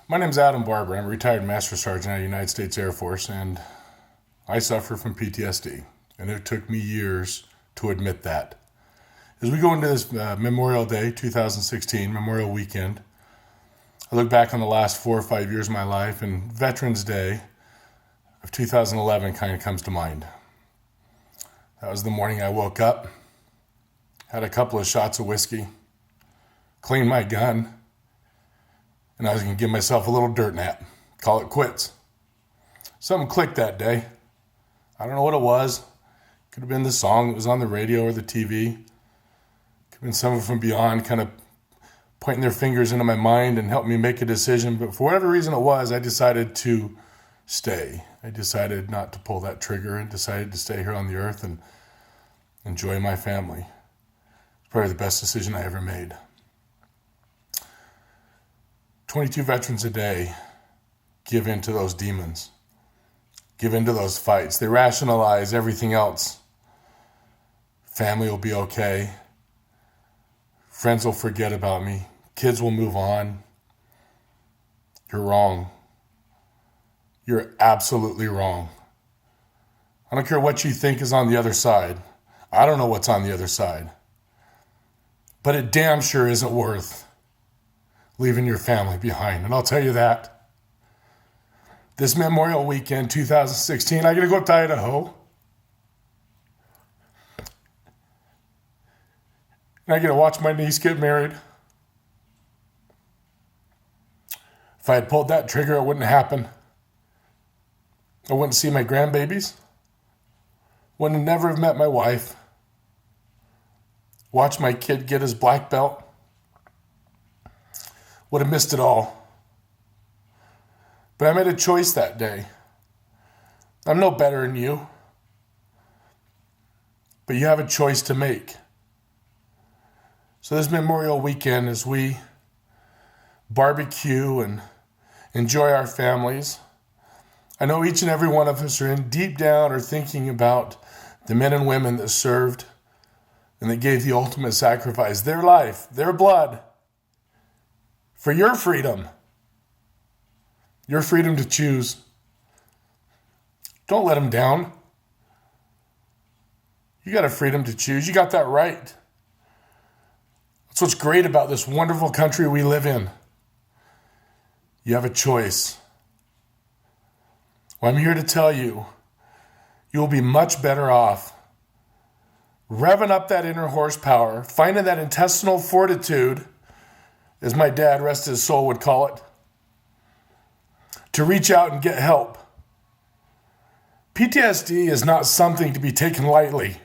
My name's Adam Barber. I'm a retired Master Sergeant at the United States Air Force, and I suffer from PTSD. And it took me years to admit that. As we go into this Memorial Day 2016, Memorial Weekend, I look back on the last 4 or 5 years of my life, and Veterans Day of 2011 kind of comes to mind. That was the morning I woke up, had a couple of shots of whiskey, cleaned my gun, and I was going to give myself a little dirt nap, call it quits. Something clicked that day. I don't know what it was. Could have been the song that was on the radio or the TV. Could have been someone from beyond kind of pointing their fingers into my mind and helping me make a decision. But for whatever reason it was, I decided to stay. I decided not to pull that trigger and decided to stay here on the earth and enjoy my family. It's probably the best decision I ever made. 22 veterans a day give in to those demons, give in to those fights. They rationalize everything else. Family will be okay. Friends will forget about me. Kids will move on. You're wrong. You're absolutely wrong. I don't care what you think is on the other side. I don't know what's on the other side. But it damn sure isn't worth leaving your family behind. And I'll tell you that. This Memorial Weekend 2016, I got to go up to Idaho. And I get to watch my niece get married. If I had pulled that trigger, it wouldn't happen. I wouldn't see my grandbabies. Wouldn't never have met my wife. Watch my kid get his black belt. Would have missed it all. But I made a choice that day. I'm no better than you. But you have a choice to make. So this Memorial Weekend, as we barbecue and enjoy our families, I know each and every one of us are in deep down are thinking about the men and women that served and that gave the ultimate sacrifice, their life, their blood, for your freedom to choose. Don't let them down. You got a freedom to choose. You got that right. That's what's great about this wonderful country we live in. You have a choice. Well, I'm here to tell you, you'll be much better off revving up that inner horsepower, finding that intestinal fortitude, as my dad, rest his soul, would call it, to reach out and get help. PTSD is not something to be taken lightly.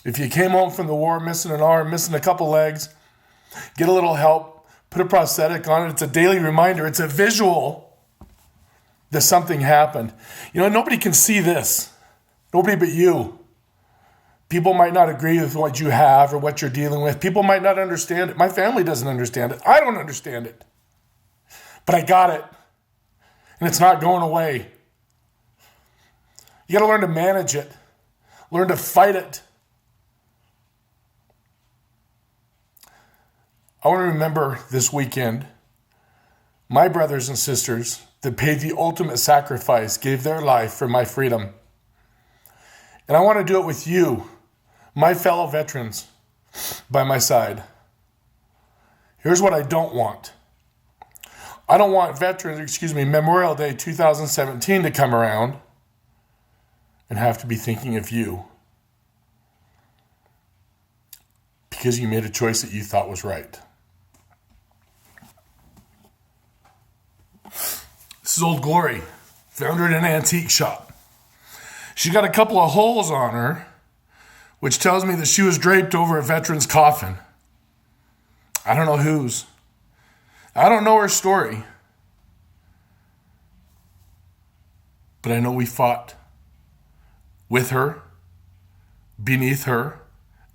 If you came home from the war missing an arm, missing a couple legs, get a little help, put a prosthetic on it. It's a daily reminder. It's a visual that something happened. You know, nobody can see this. Nobody but you. People might not agree with what you have or what you're dealing with. People might not understand it. My family doesn't understand it. I don't understand it. But I got it. And it's not going away. You got to learn to manage it. Learn to fight it. I want to remember this weekend my brothers and sisters that paid the ultimate sacrifice, gave their life for my freedom. And I want to do it with you, my fellow veterans, by my side. Here's what I don't want. I don't want Memorial Day 2017 to come around and have to be thinking of you because you made a choice that you thought was right. This is Old Glory. Found her in an antique shop. She got a couple of holes on her, which tells me that she was draped over a veteran's coffin. I don't know whose. I don't know her story. But I know we fought with her, beneath her,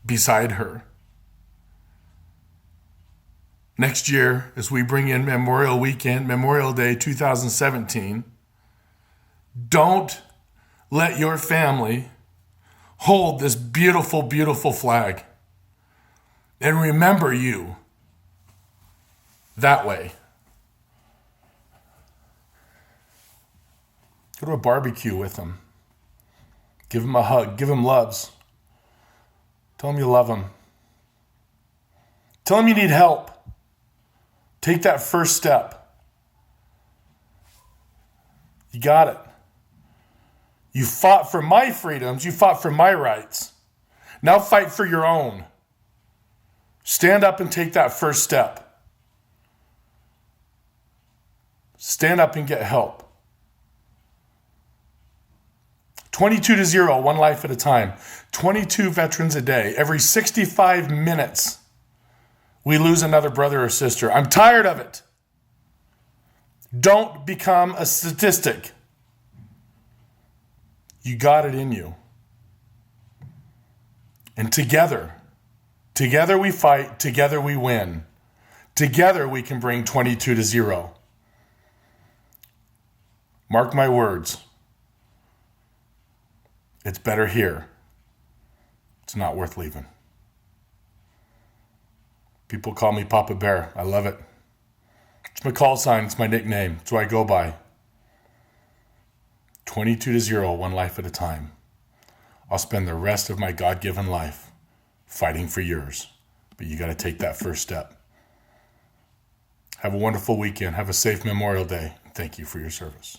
beside her. Next year, as we bring in Memorial Weekend, Memorial Day 2017, don't let your family hold this beautiful, beautiful flag and remember you that way. Go to a barbecue with them. Give them a hug. Give them loves. Tell them you love them. Tell them you need help. Take that first step. You got it. You fought for my freedoms. You fought for my rights. Now fight for your own. Stand up and take that first step. Stand up and get help. 22-0, one life at a time. 22 veterans a day. Every 65 minutes, we lose another brother or sister. I'm tired of it. Don't become a statistic. You got it in you. And together we fight, together we win. Together we can bring 22-0. Mark my words. It's better here. It's not worth leaving. People call me Papa Bear. I love it. It's my call sign. It's my nickname. It's what I go by. 22-0, one life at a time. I'll spend the rest of my God-given life fighting for yours. But you got to take that first step. Have a wonderful weekend. Have a safe Memorial Day. Thank you for your service.